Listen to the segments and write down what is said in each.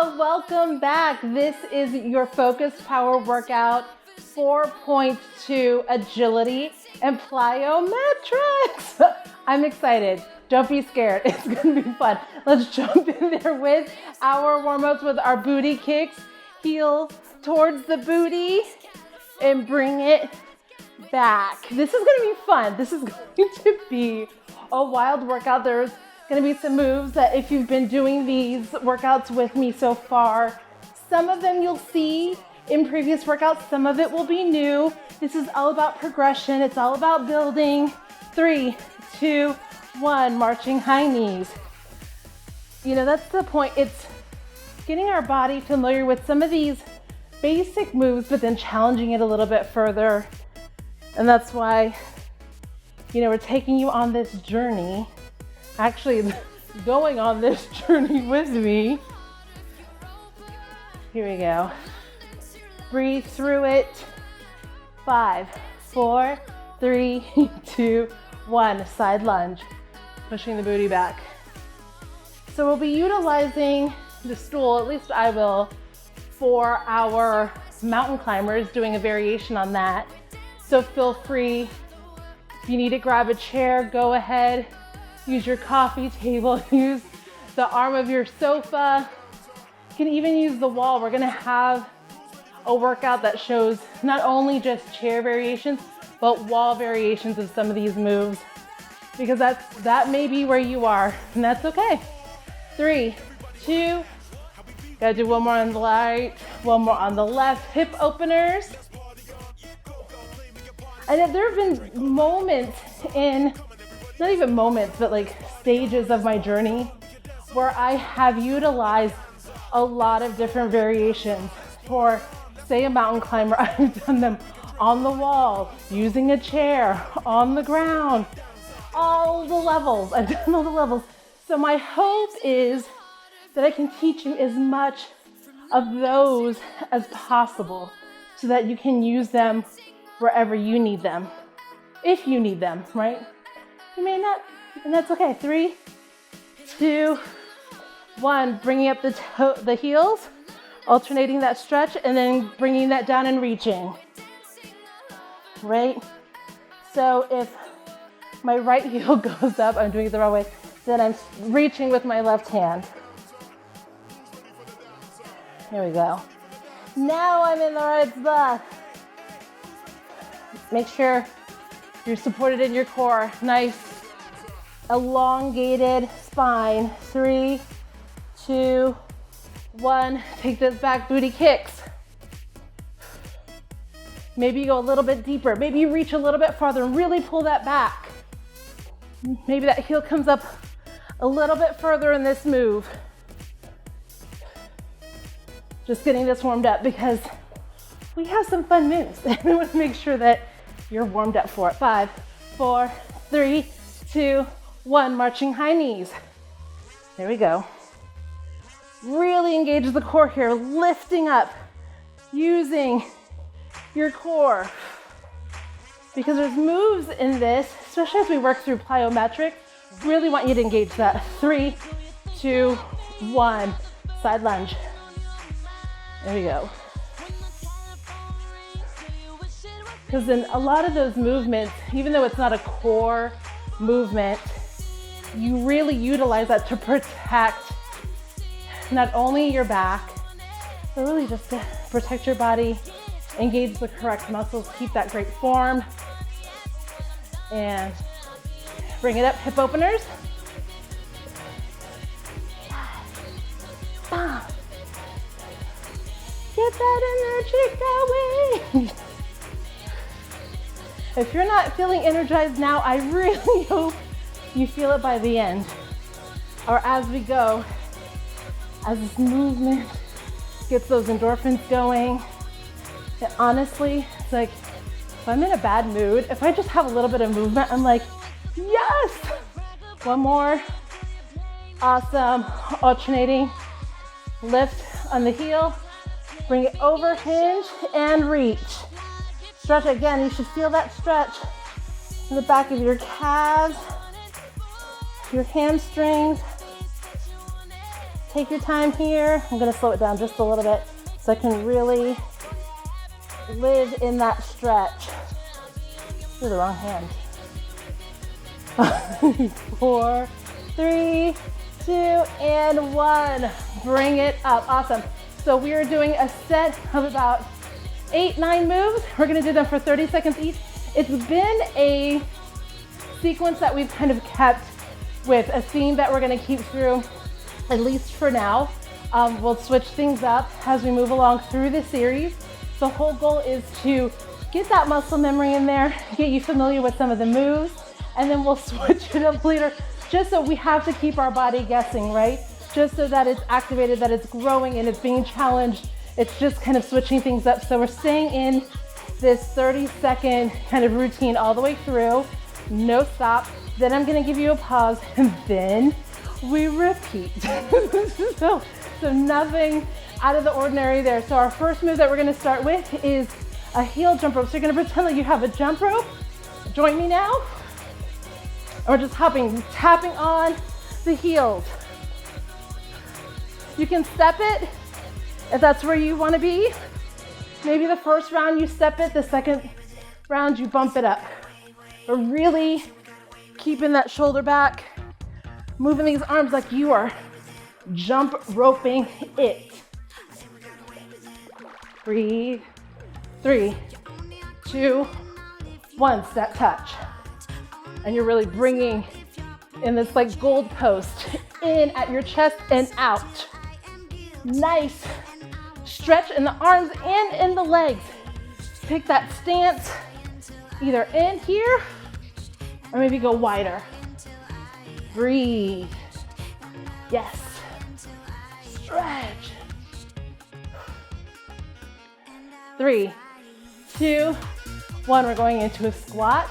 Welcome back. This is your focused power workout, 4.2 agility and plyometrics. I'm excited. Don't be scared. It's gonna be fun. Let's jump in there with our warm-ups with our booty kicks. Heel towards the booty and bring it back. This is gonna be fun. This is going to be a wild workout. There's gonna be some moves that if you've been doing these workouts with me so far, some of them you'll see in previous workouts, some of it will be new. This is all about progression. It's all about building. 3, 2, 1, marching high knees. You know, that's the point. It's getting our body familiar with some of these basic moves, but then challenging it a little bit further. And that's why, you know, we're taking you on this journey, actually going on this journey with me. Here we go. Breathe through it. 5, 4, 3, 2, 1. Side lunge, pushing the booty back. So we'll be utilizing the stool, at least I will, for our mountain climbers, doing a variation on that. So feel free, if you need to grab a chair, go ahead. Use your coffee table, use the arm of your sofa. You can even use the wall. We're gonna have a workout that shows not only just chair variations, but wall variations of some of these moves, because that may be where you are, and that's okay. 3, 2, gotta do one more on the right, one more on the left. Hip openers. And there have been moments in, not even moments, but like stages of my journey where I have utilized a lot of different variations. For, say, a mountain climber, I've done them on the wall, using a chair, on the ground, all the levels. I've done all the levels. So my hope is that I can teach you as much of those as possible so that you can use them wherever you need them, if you need them, right? You may not, and that's okay. 3, 2, 1. Bringing up the heels, alternating that stretch, and then bringing that down and reaching, right? So if my right heel goes up, I'm doing it the wrong way, then I'm reaching with my left hand. Here we go. Now I'm in the right spot. Make sure you're supported in your core. Nice, elongated spine. 3, 2, 1. Take those back booty kicks. Maybe you go a little bit deeper. Maybe you reach a little bit farther and really pull that back. Maybe that heel comes up a little bit further in this move. Just getting this warmed up because we have some fun moves. We want to make sure that you're warmed up for it. 5, 4, 3, 2, 1. Marching high knees. There we go. Really engage the core here, lifting up, using your core. Because there's moves in this, especially as we work through plyometric, really want you to engage that. 3, 2, 1. Side lunge. There we go. Because in a lot of those movements, even though it's not a core movement, you really utilize that to protect not only your back, but really just to protect your body, engage the correct muscles, keep that great form, and bring it up, hip openers. Get that energy going. If you're not feeling energized now, I really hope you feel it by the end, or as we go, as this movement gets those endorphins going. And honestly, it's like, if I'm in a bad mood, if I just have a little bit of movement, I'm like, yes! One more. Awesome. Alternating. Lift on the heel. Bring it over, hinge, and reach. Stretch again. You should feel that stretch in the back of your calves, your hamstrings. Take your time here. I'm gonna slow it down just a little bit so I can really live in that stretch. You're the wrong hand. 4, 3, 2, and 1. Bring it up. Awesome. So we are doing a set of about 8, 9 moves. We're gonna do them for 30 seconds each. It's been a sequence that we've kind of kept with a theme that we're gonna keep through, at least for now. We'll switch things up as we move along through the series. The whole goal is to get that muscle memory in there, get you familiar with some of the moves, and then we'll switch it up later, just so we have to keep our body guessing, right? Just so that it's activated, that it's growing and it's being challenged. It's just kind of switching things up. So we're staying in this 30-second kind of routine all the way through, no stop. Then I'm gonna give you a pause, and then we repeat. So nothing out of the ordinary there. So our first move that we're gonna start with is a heel jump rope. So you're gonna pretend like you have a jump rope. Join me now. Or just hopping, tapping on the heels. You can step it if that's where you wanna be. Maybe the first round you step it, the second round you bump it up. But really keeping that shoulder back, moving these arms like you are jump roping it. Breathe. 3, 2, 1, step touch. And you're really bringing in this like gold post in at your chest and out. Nice stretch in the arms and in the legs. Take that stance either in here or maybe go wider. Breathe. Yes. Stretch. 3, 2, 1. We're going into a squat.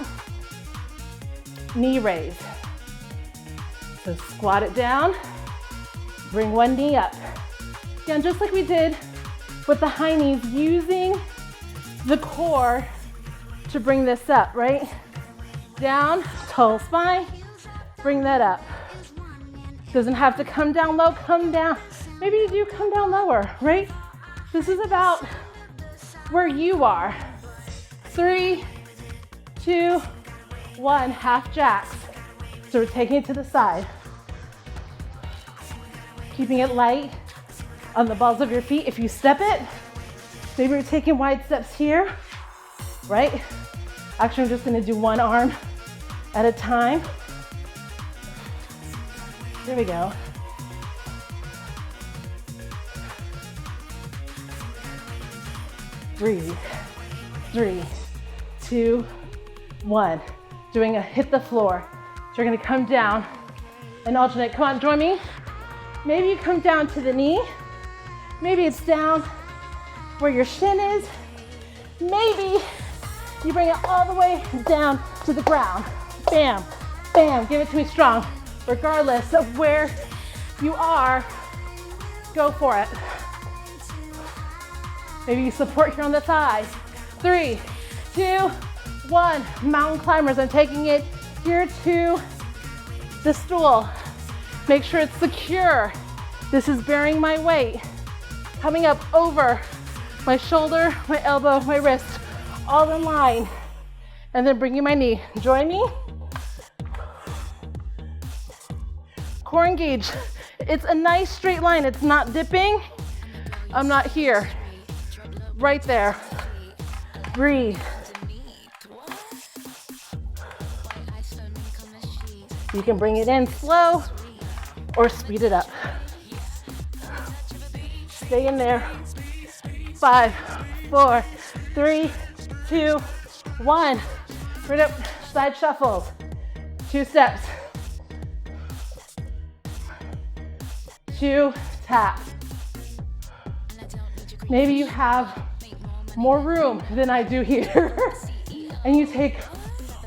Knee raise. So squat it down. Bring one knee up. Again, just like we did with the high knees, using the core to bring this up, right? Down, tall spine, bring that up. Doesn't have to come down low, come down. Maybe you do come down lower, right? This is about where you are. 3, 2, 1, half jacks. So we're taking it to the side. Keeping it light on the balls of your feet. If you step it, maybe you're taking wide steps here, right? Actually, I'm just gonna do one arm at a time. There we go. Breathe. 3, 2, 1. Doing a hit the floor. So you're gonna come down and alternate. Come on, join me. Maybe you come down to the knee. Maybe it's down where your shin is. Maybe you bring it all the way down to the ground. Bam, bam, give it to me strong. Regardless of where you are, go for it. Maybe you support here on the thighs. 3, 2, 1. Mountain climbers. I'm taking it here to the stool. Make sure it's secure. This is bearing my weight. Coming up over my shoulder, my elbow, my wrist, all in line. And then bringing my knee. Join me. Core engage. It's a nice straight line. It's not dipping. I'm not here. Right there. Breathe. You can bring it in slow or speed it up. Stay in there. 5, 4, 3, 2, 1. Right up, side shuffles. 2 steps. 2 taps. Maybe you have more room than I do here and you take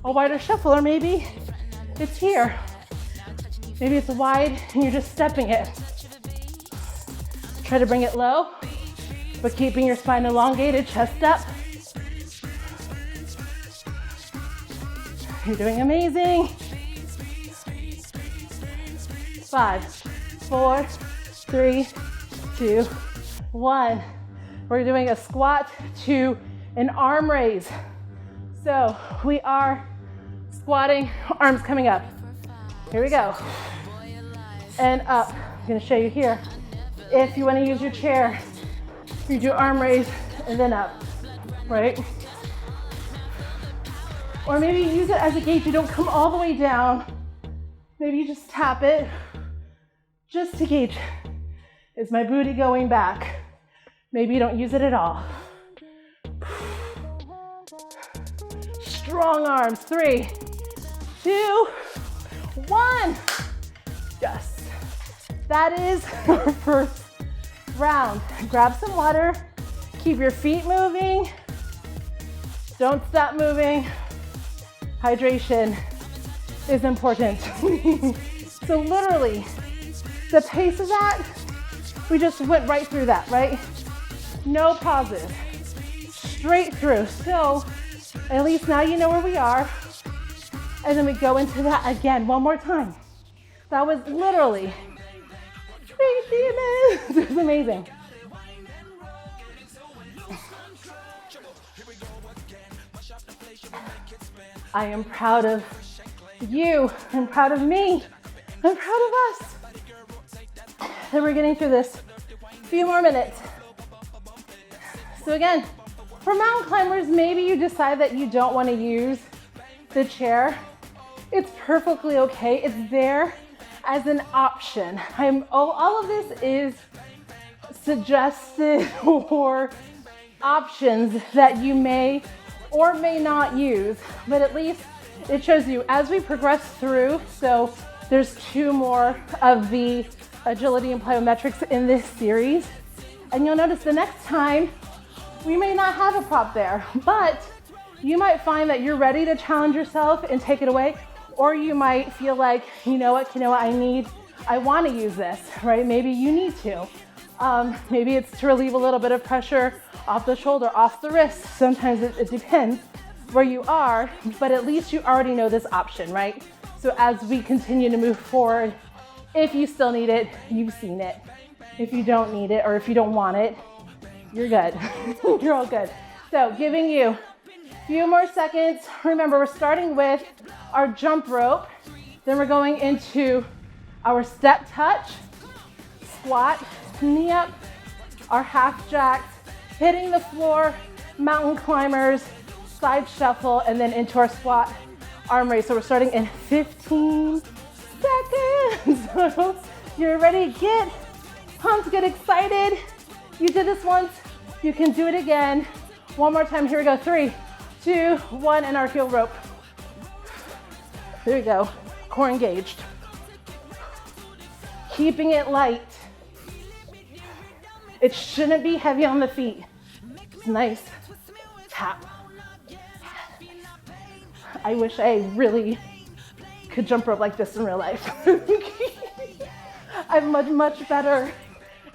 a wider shuffle, or maybe it's here. Maybe it's wide and you're just stepping it. Try to bring it low, but keeping your spine elongated, chest up. You're doing amazing. 5, 4, 3, 2, 1. We're doing a squat to an arm raise. So we are squatting, arms coming up. Here we go. And up. I'm gonna show you here. If you wanna use your chair, you do arm raise and then up, right? Or maybe use it as a gauge. You don't come all the way down. Maybe you just tap it just to gauge. Is my booty going back? Maybe you don't use it at all. Strong arms. 3, 2, 1. Yes. That is our first round. Grab some water. Keep your feet moving. Don't stop moving. Hydration is important. So literally, the pace of that, we just went right through that, right? No pauses, straight through. So at least now you know where we are. And then we go into that again, one more time. That was literally 3 minutes. It was amazing. I am proud of you. I'm proud of me. I'm proud of us. And we're getting through this. A few more minutes. So again, for mountain climbers, maybe you decide that you don't want to use the chair. It's perfectly okay. It's there as an option. All of this is suggested or options that you may or may not use, but at least it shows you as we progress through. So there's 2 more of the agility and plyometrics in this series. And you'll notice the next time we may not have a prop there, but you might find that you're ready to challenge yourself and take it away. Or you might feel like, you know what, Kanoa, I want to use this, right? Maybe you need to. Maybe it's to relieve a little bit of pressure off the shoulder, off the wrist. Sometimes it depends where you are, but at least you already know this option, right? So as we continue to move forward, if you still need it, you've seen it. If you don't need it or if you don't want it, you're good. You're all good. So giving you a few more seconds. Remember, we're starting with our jump rope. Then we're going into our step touch, squat, knee up, our half jacks, hitting the floor, mountain climbers, side shuffle, and then into our squat arm raise. So we're starting in 15 seconds. So you're ready, get pumped, get excited. You did this once, you can do it again. One more time, here we go. 3, 2, 1, and our heel rope. There we go, core engaged. Keeping it light. It shouldn't be heavy on the feet. It's nice tap. I wish I really could jump rope like this in real life. I'm much better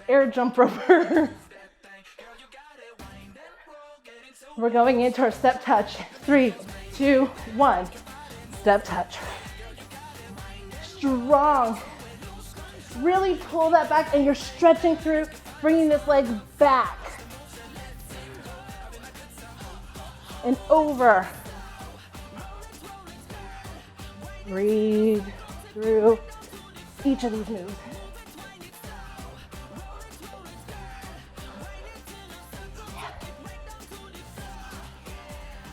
air jump roper. We're going into our step touch. 3, 2, 1. Step touch. Strong. Really pull that back and you're stretching through, bringing this leg back and over. Breathe through each of these moves.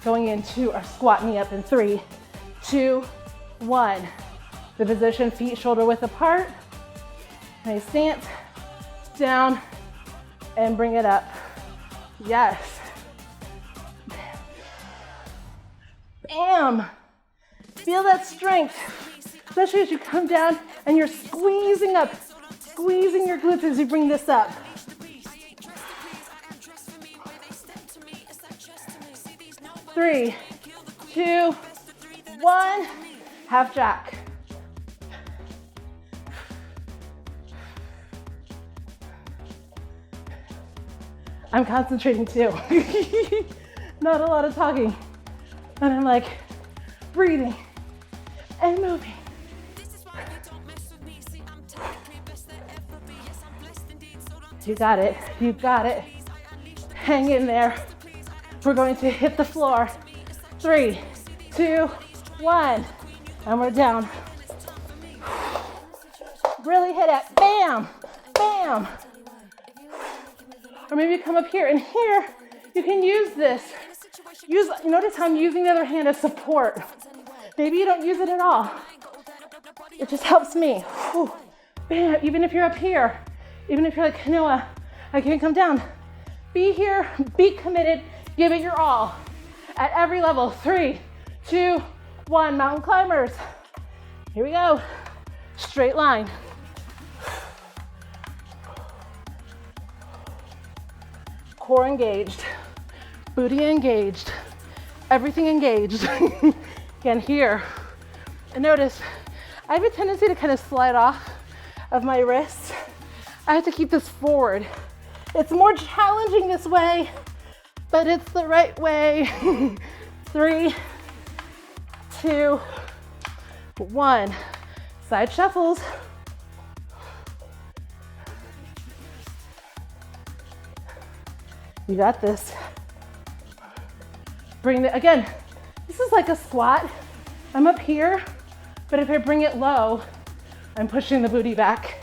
Going into our squat knee up in 3, 2, 1. The position, feet shoulder width apart. Nice stance. Down and bring it up. Yes. Bam. Feel that strength, especially as you come down and you're squeezing up, squeezing your glutes as you bring this up. 3, 2, 1, half jack. I'm concentrating too. Not a lot of talking. And I'm like breathing and moving. You got it. You got it. Hang in there. We're going to hit the floor. 3, 2, 1. And we're down. Really hit it. Bam, bam. Or maybe come up here, and here you can use this. Notice how I'm using the other hand as support. Maybe you don't use it at all. It just helps me. Whew. Bam, even if you're up here, even if you're like Kanoa, I can't come down. Be here, be committed, give it your all. At every level, 3, 2, 1, mountain climbers. Here we go. Straight line. Core engaged, booty engaged, everything engaged. Again, here. And notice, I have a tendency to kind of slide off of my wrists. I have to keep this forward. It's more challenging this way, but it's the right way. 3, 2, 1. Side shuffles. You got this. Bring it, again, this is like a squat. I'm up here, but if I bring it low, I'm pushing the booty back.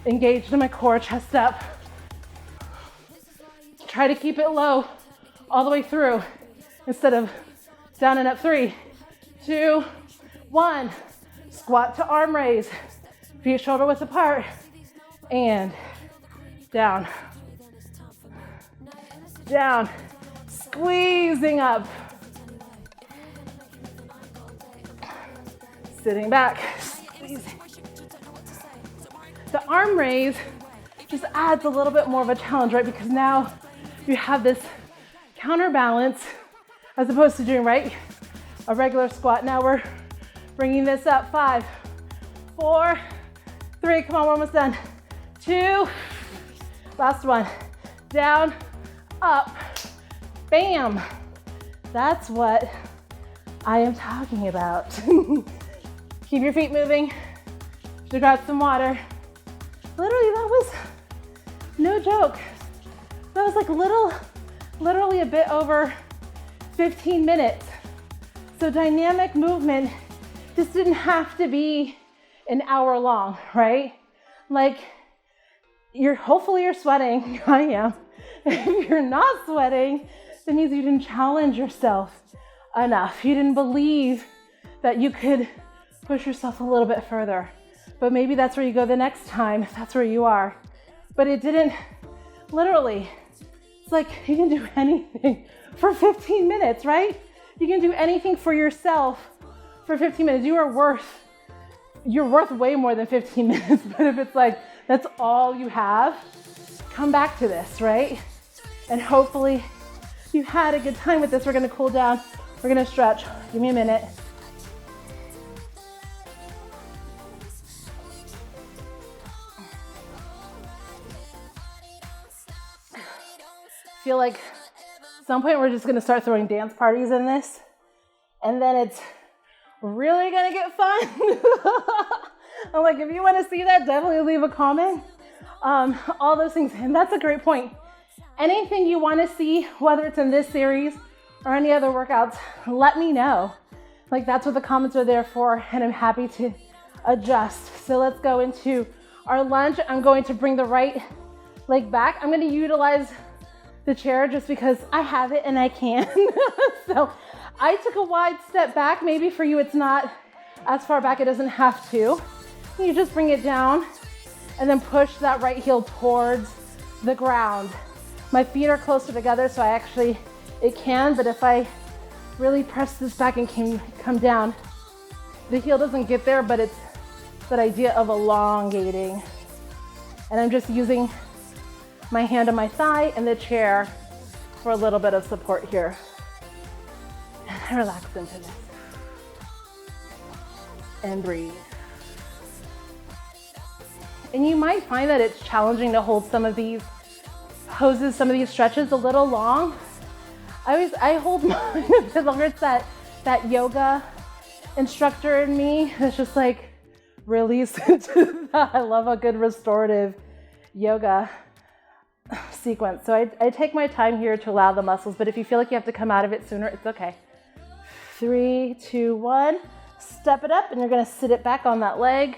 Engaged in my core, chest up. Try to keep it low all the way through instead of down and up. 3, 2, 1. Squat to arm raise. Feet shoulder width apart. And down. Down. Squeezing up. Sitting back. Squeezing. The arm raise just adds a little bit more of a challenge, right? Because now you have this counterbalance as opposed to doing, right, a regular squat. Now we're bringing this up. 5, 4, 3. Come on, we're almost done. 2. Last one. Down, up, bam. That's what I am talking about. Keep your feet moving. Should grab some water. Literally, that was no joke. That was like literally a bit over 15 minutes. So dynamic movement just didn't have to be an hour long, right? Like hopefully you're sweating. I am. If you're not sweating, that means you didn't challenge yourself enough. You didn't believe that you could push yourself a little bit further. But maybe that's where you go the next time, if that's where you are. But it didn't, literally, it's like you can do anything for 15 minutes, right? You can do anything for yourself for 15 minutes. You're worth way more than 15 minutes. But if it's like, that's all you have, come back to this, right? And hopefully you had a good time with this. We're gonna cool down. We're gonna stretch. Give me a minute. Feel like at some point we're just gonna start throwing dance parties in this, and then it's really gonna get fun. I'm like, if you want to see that, definitely leave a comment. All those things, and that's a great point. Anything you want to see, whether it's in this series or any other workouts, let me know. Like, that's what the comments are there for, and I'm happy to adjust. So let's go into our lunge. I'm going to bring the right leg back. I'm going to utilize the chair just because I have it and I can. So I took a wide step back. Maybe for you it's not as far back, it doesn't have to. You just bring it down and then push that right heel towards the ground. My feet are closer together, so it can, but if I really press this back and come down, the heel doesn't get there, but it's that idea of elongating. And I'm just using my hand on my thigh and the chair for a little bit of support here. And relax into this. And breathe. And you might find that it's challenging to hold some of these poses, some of these stretches a little long. I hold mine a bit longer. It's that yoga instructor in me that's just like release into that. I love a good restorative yoga. sequence. So I take my time here to allow the muscles, but if you feel like you have to come out of it sooner, it's okay. 3, 2, 1. Step it up, and you're gonna sit it back on that leg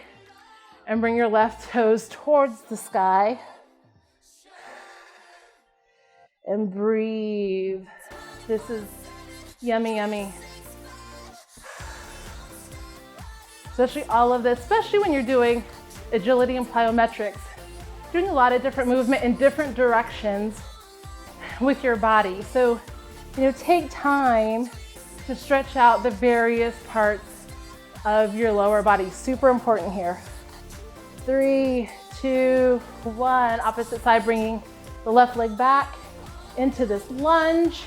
and bring your left toes towards the sky. And breathe. This is yummy, yummy. Especially all of this, especially when you're doing agility and plyometrics, doing a lot of different movement in different directions with your body. So, take time to stretch out the various parts of your lower body. Super important here. 3, 2, 1. Opposite side, bringing the left leg back into this lunge,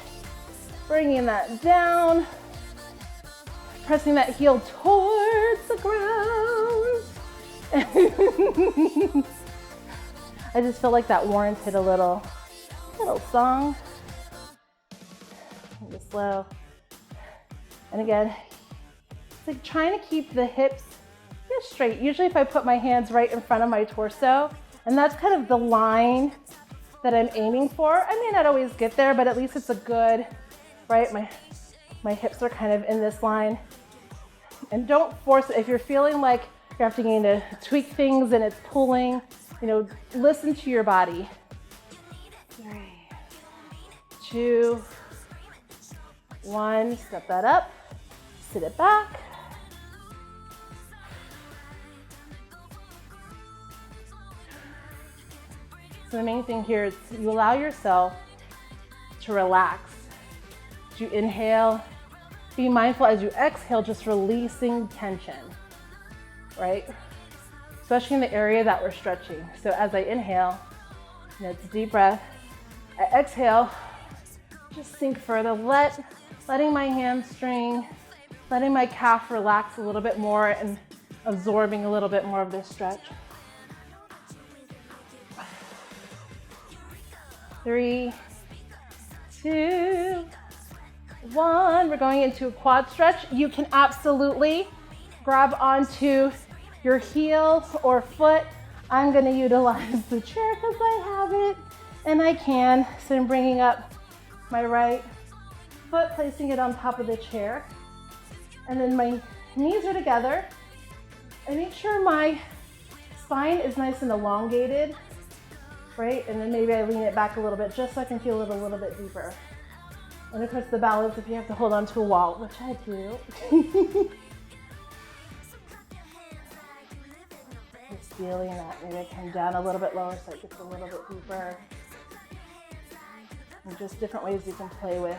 bringing that down, pressing that heel towards the ground. I just feel like that warranted a little song. Just slow. And again, it's like trying to keep the hips just straight. Usually if I put my hands right in front of my torso, and that's kind of the line that I'm aiming for. I may not always get there, but at least it's a good, right? My hips are kind of in this line. And don't force it. If you're feeling like you're having to tweak things and it's pulling, listen to your body. 3, 2, 1. Step that up, sit it back. So the main thing here is you allow yourself to relax. As you inhale, be mindful as you exhale, just releasing tension, right? Especially in the area that we're stretching. So as I inhale, it's a deep breath. I exhale, just sink further, letting my hamstring, letting my calf relax a little bit more and absorbing a little bit more of this stretch. 3, 2, 1. We're going into a quad stretch. You can absolutely grab onto your heel or foot. I'm going to utilize the chair because I have it and I can. So I'm bringing up my right foot, placing it on top of the chair. And then my knees are together. And make sure my spine is nice and elongated. Right? And then maybe I lean it back a little bit just so I can feel it a little bit deeper. And of course the balance if you have to hold on to a wall, which I do. Just feeling that. Maybe I come down a little bit lower so it gets a little bit deeper. And just different ways you can play with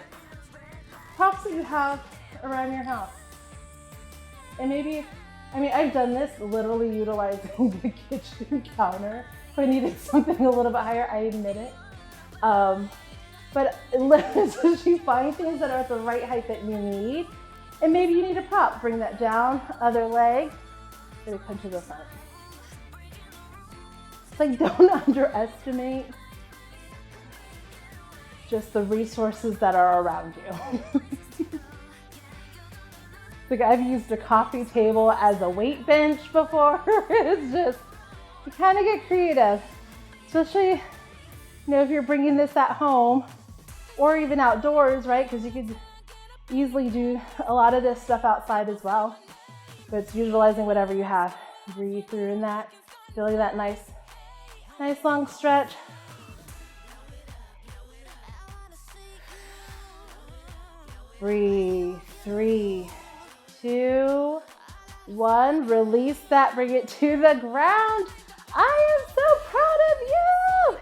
props that you have around your house. And maybe, I've done this literally utilizing the kitchen counter. If I needed something a little bit higher, I admit it. But as you find things that are at the right height that you need, and maybe you need a prop, bring that down, other leg, gonna come to the front. It's like, don't underestimate just the resources that are around you. Like I've used a coffee table as a weight bench before. It's just, you kind of get creative, especially, if you're bringing this at home or even outdoors, right? Because you could easily do a lot of this stuff outside as well, but it's utilizing whatever you have. Breathe through in that, feeling that nice long stretch. Breathe. 3, 2, 1. Release that, bring it to the ground. I am so proud of you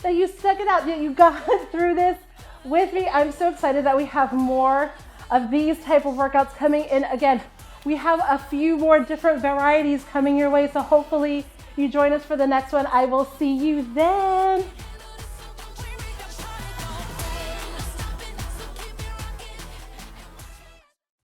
that you stuck it out, that you got through this with me. I'm so excited that we have more of these type of workouts coming in. Again, we have a few more different varieties coming your way, so hopefully you join us for the next one. I will see you then.